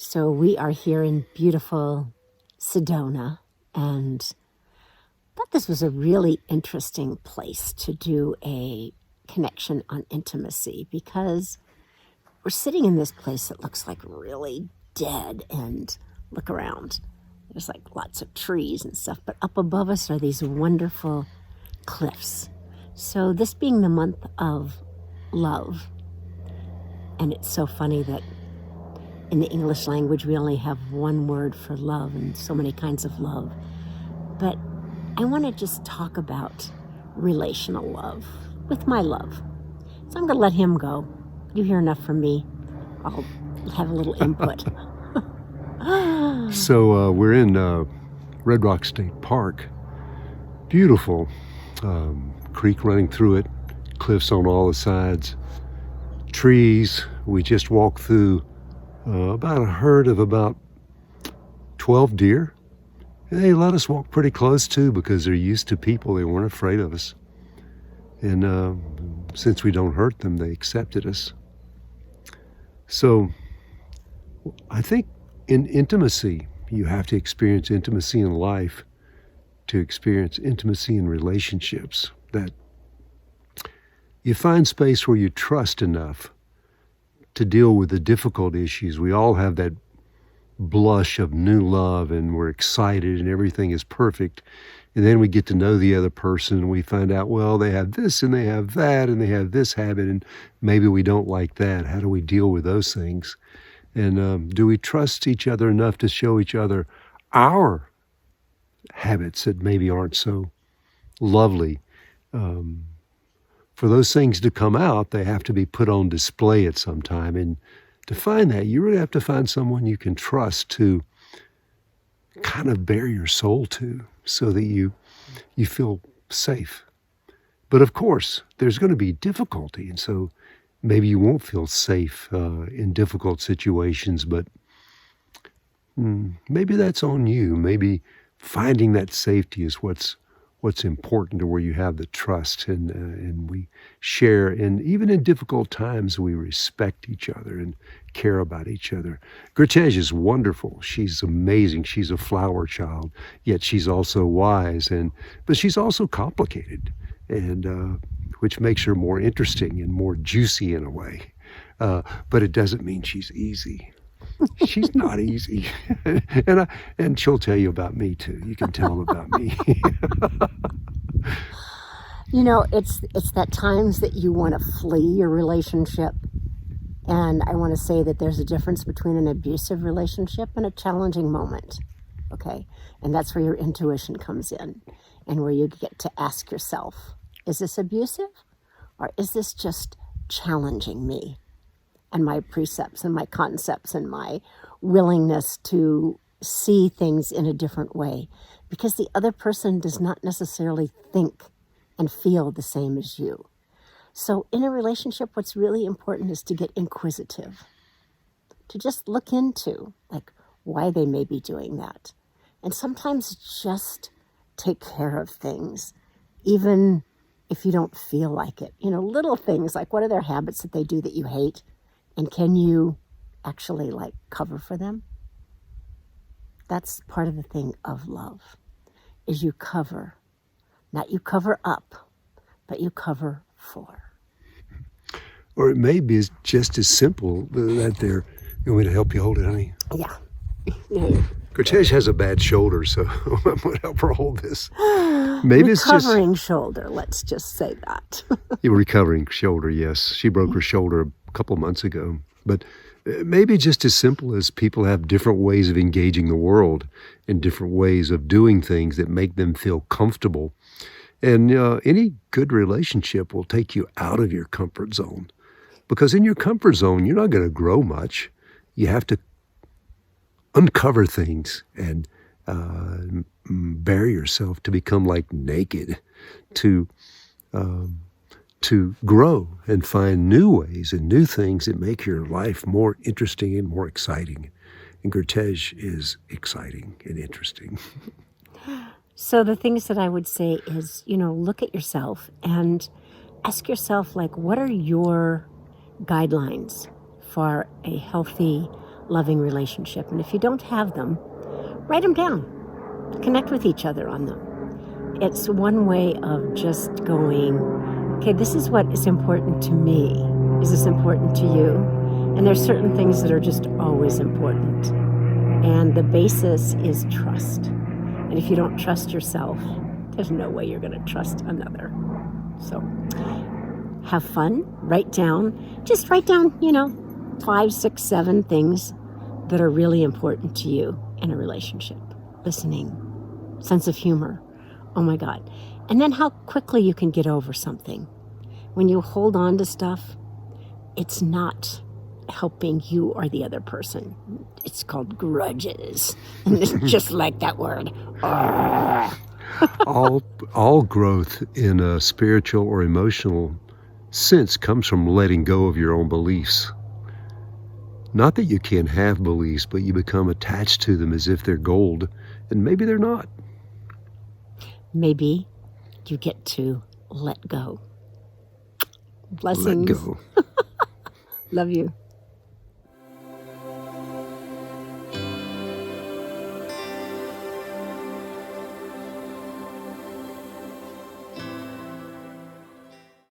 So we are here in beautiful Sedona, and thought this was a really interesting place to do a connection on intimacy, because we're sitting in this place that looks like really dead, and look around. There's like lots of trees and stuff, but up above us are these wonderful cliffs. So this being the month of love, and it's so funny that in the English language we only have one word for love and so many kinds of love. But I want to just talk about relational love with my love. So I'm going to let him go. You hear enough from me. I'll have a little input. So we're in Red Rock State Park. Beautiful. Creek running through it. Cliffs on all the sides. Trees. We just walked through about a herd of about 12 deer. And they let us walk pretty close too, because they're used to people. They weren't afraid of us. And since we don't hurt them, they accepted us. So I think in intimacy, you have to experience intimacy in life to experience intimacy in relationships. That you find space where you trust enough to deal with the difficult issues. We all have that blush of new love, and we're excited and everything is perfect. And then we get to know the other person and we find out, well, they have this and they have that and they have this habit, and maybe we don't like that. How do we deal with those things? And do we trust each other enough to show each other our habits that maybe aren't so lovely? For those things to come out, they have to be put on display at some time. And to find that, you really have to find someone you can trust to kind of bare your soul to, so that you feel safe. But of course, there's going to be difficulty, and so maybe you won't feel safe in difficult situations, but maybe that's on you. Maybe finding that safety is what's important, to where you have the trust, and we share, and even in difficult times we respect each other and care about each other. Gurutej is wonderful. She's amazing. She's a flower child, yet she's also wise, but she's also complicated, and which makes her more interesting and more juicy in a way. But it doesn't mean she's easy. She's not easy. And she'll tell you about me too. You can tell them about me. You know, it's that times that you want to flee your relationship. And I want to say that there's a difference between an abusive relationship and a challenging moment. Okay? And that's where your intuition comes in, and where you get to ask yourself, is this abusive, or is this just challenging me and my precepts and my concepts and my willingness to see things in a different way? Because the other person does not necessarily think and feel the same as you. So in a relationship, what's really important is to get inquisitive, to just look into like why they may be doing that. And sometimes just take care of things, even if you don't feel like it. You know, little things like, what are their habits that they do that you hate? And can you actually like cover for them? That's part of the thing of love, is you cover. Not you cover up, but you cover for. Or it may be just as simple that they're... You want me to help you hold it, honey? Yeah. Gurutej has a bad shoulder, so I'm going to help her hold this. Maybe it's just... Recovering shoulder, let's just say that. Yeah, recovering shoulder, yes. She broke her shoulder a couple months ago. But maybe just as simple as people have different ways of engaging the world and different ways of doing things that make them feel comfortable. And any good relationship will take you out of your comfort zone. Because in your comfort zone, you're not going to grow much. You have to uncover things and bare yourself to become like naked, to grow and find new ways and new things that make your life more interesting and more exciting. And Gurutej is exciting and interesting. So the things that I would say is, look at yourself and ask yourself, like, what are your guidelines for a healthy, loving relationship. And if you don't have them, write them down. Connect with each other on them. It's one way of just going, okay, this is what is important to me. Is this important to you? And there's certain things that are just always important. And the basis is trust. And if you don't trust yourself, there's no way you're going to trust another. So have fun, write down, 5, 6, 7 things that are really important to you in a relationship. Listening, sense of humor. Oh my God. And then how quickly you can get over something. When you hold on to stuff, it's not helping you or the other person. It's called grudges. And it's just like that word. all growth in a spiritual or emotional sense comes from letting go of your own beliefs. Not that you can't have beliefs, but you become attached to them as if they're gold, and maybe they're not. Maybe you get to let go. Blessings. Let go. Love you.